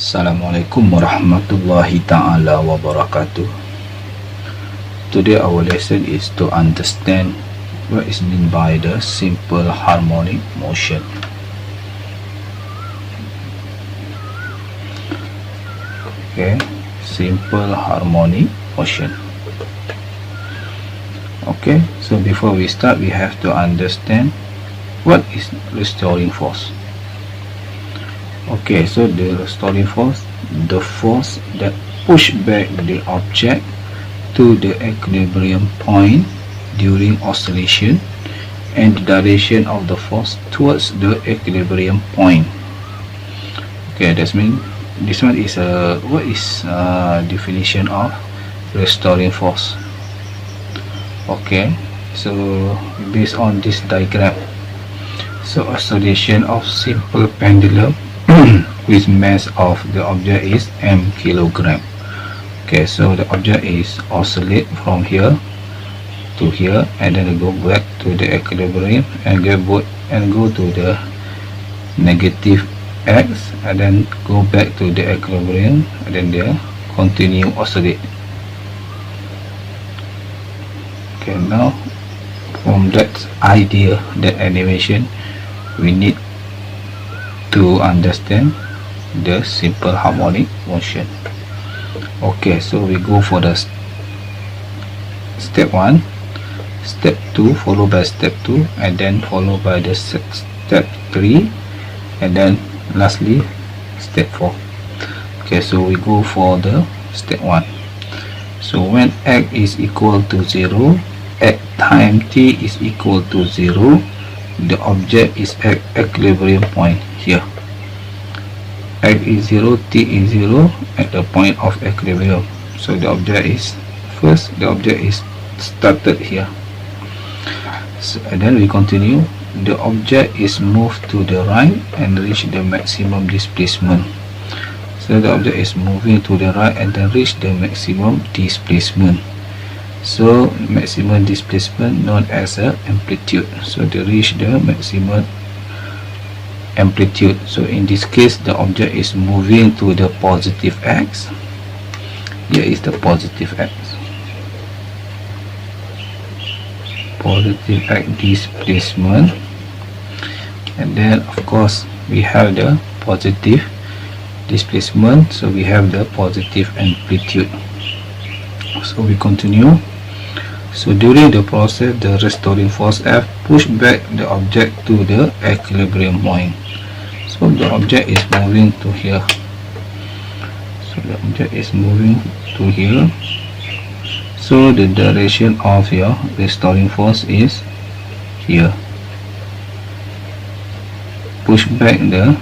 Assalamualaikum warahmatullahi ta'ala wabarakatuh. Today our lesson is to understand what is meant by the simple harmonic motion. Okay, simple harmonic motion. Okay, so before we start, we have to understand what is restoring force. Okay, so the restoring force, the force that push back the object to the equilibrium point during oscillation, and the direction of the force towards the equilibrium point. Okay, that means this one is what is definition of restoring force. Okay, so based on this diagram, so oscillation of simple pendulum with mass of the object is m kilogram. Okay, so the object is oscillate from here to here, and then go back to the equilibrium and go to the negative x, and then go back to the equilibrium, and then they continue oscillate. Okay, now from that idea, that animation, we need to understand the simple harmonic motion. Okay, so we go for the step 1, step 2, followed by step 2, and then followed by the step 3, and then lastly step 4. Okay, so we go for the step 1. So when x is equal to 0, x time t is equal to 0, the object is at equilibrium point here. X is 0, t is 0 at the point of equilibrium. So the object is started here. So, and then we continue. The object is moved to the right and reach the maximum displacement. So the object is moving to the right and then reach the maximum displacement. So maximum displacement known as a amplitude. So they reach the maximum amplitude. So in this case, the object is moving to the positive x. Here is the positive x. Positive x displacement, and then of course we have the positive displacement, so we have the positive amplitude. So we continue. So during the process, the restoring force F push back the object to the equilibrium point. So the object is moving to here. So the object is moving to here. So the direction of your restoring force is here. Push back the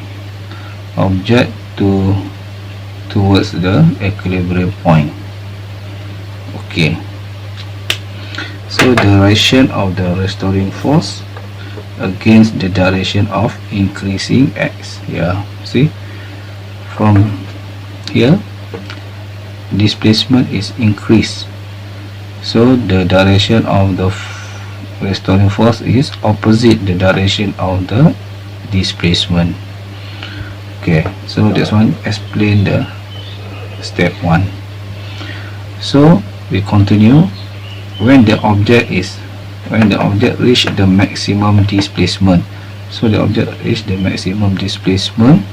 object towards the equilibrium point. Okay. So the direction of the restoring force against the direction of increasing x. Yeah, see, from here displacement is increased, so the direction of the restoring force is opposite the direction of the displacement. Okay, so this one explain the step 1. So we continue. When the object reach the maximum displacement, so the object reach the maximum displacement,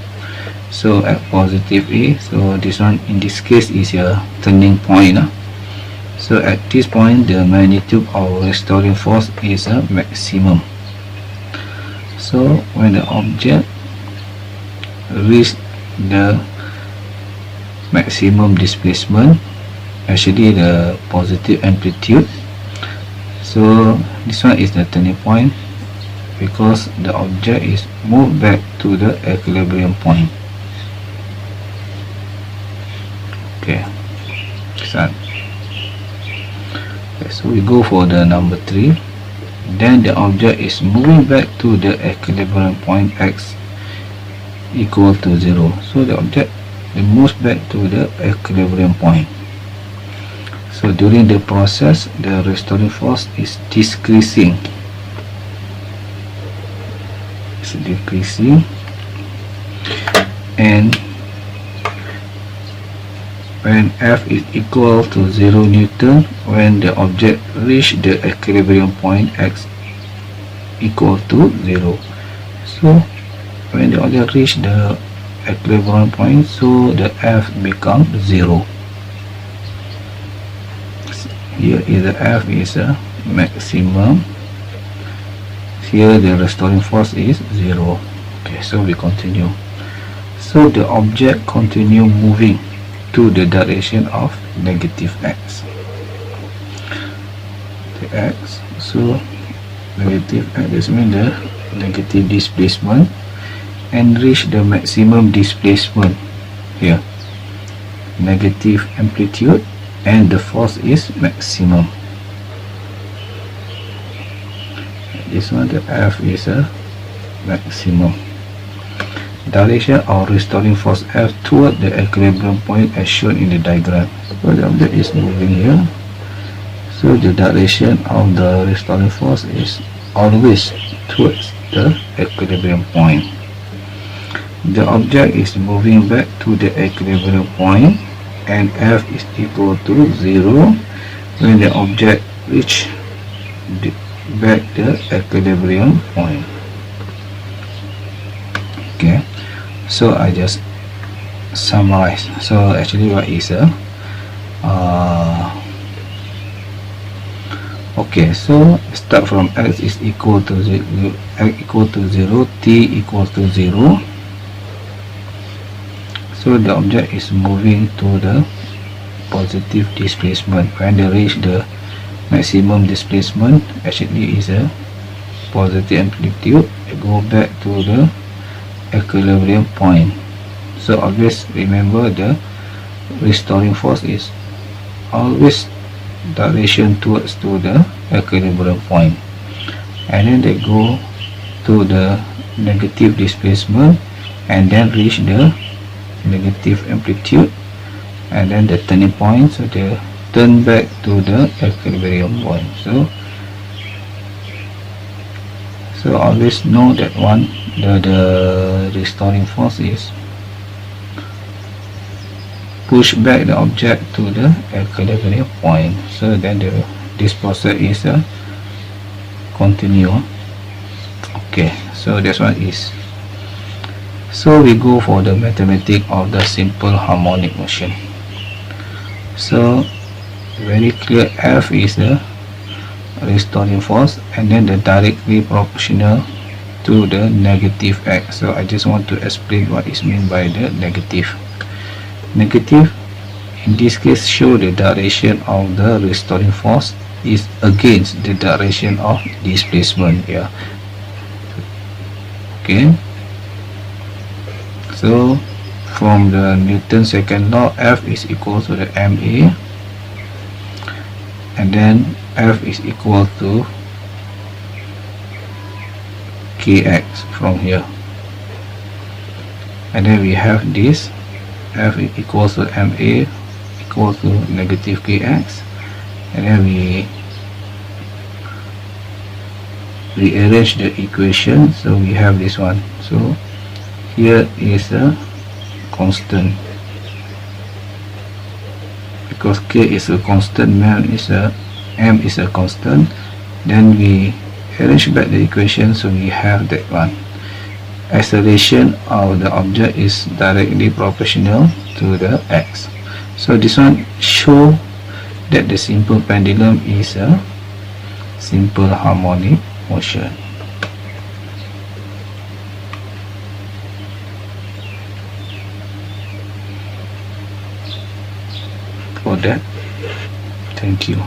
so at positive a, so this one in this case is a turning point. So at this point, the magnitude of restoring force is a maximum. So when the object reach the maximum displacement, actually the positive amplitude, so this one is the turning point because the object is moved back to the equilibrium point. Okay, so we go for the number 3. Then the object is moving back to the equilibrium point x equal to 0. So the object moves back to the equilibrium point. So during the process, the restoring force is decreasing. It's decreasing, and when F is equal to 0 Newton when the object reach the equilibrium point X equal to 0. So when the object reach the equilibrium point, so the F becomes 0. Here is the F is a maximum. Here the restoring force is 0. Okay, so we continue. So the object continue moving to the direction of negative X. The X, so negative X, this means the negative displacement, and reach the maximum displacement here, negative amplitude, and the force is maximum. This one, the F is a maximum. Direction of restoring force F toward the equilibrium point as shown in the diagram. So the object is moving here, so the direction of the restoring force is always towards the equilibrium point. The object is moving back to the equilibrium point, and F is equal to 0 when the object reach back the equilibrium point. Okay, so I just summarize. So actually what is a okay, so start from X is equal to 0, X equal to 0, T equals to 0. So the object is moving to the positive displacement. When they reach the maximum displacement, actually is a positive amplitude, they go back to the equilibrium point. So always remember the restoring force is always direction towards to the equilibrium point, and then they go to the negative displacement and then reach the negative amplitude and then the turning point, so they turn back to the equilibrium point. So always know that one, the restoring force is push back the object to the equilibrium point. So then this process is continue. Okay, so this one is. So we go for the mathematics of the simple harmonic motion. So very clear, F is the restoring force, and then the directly proportional to the negative X. So I just want to explain what is meant by the negative. Negative in this case show the direction of the restoring force is against the direction of displacement here. Okay, so from the Newton's second law, F is equal to the ma, and then F is equal to kx from here, and then we have this F equals to ma equal to negative kx, and then we rearrange the equation, so we have this one. So here is a constant, because k is a constant, m is a constant. Then we arrange back the equation, so we have that one. Acceleration of the object is directly proportional to the x. So this one show that the simple pendulum is a simple harmonic motion. For that, thank you.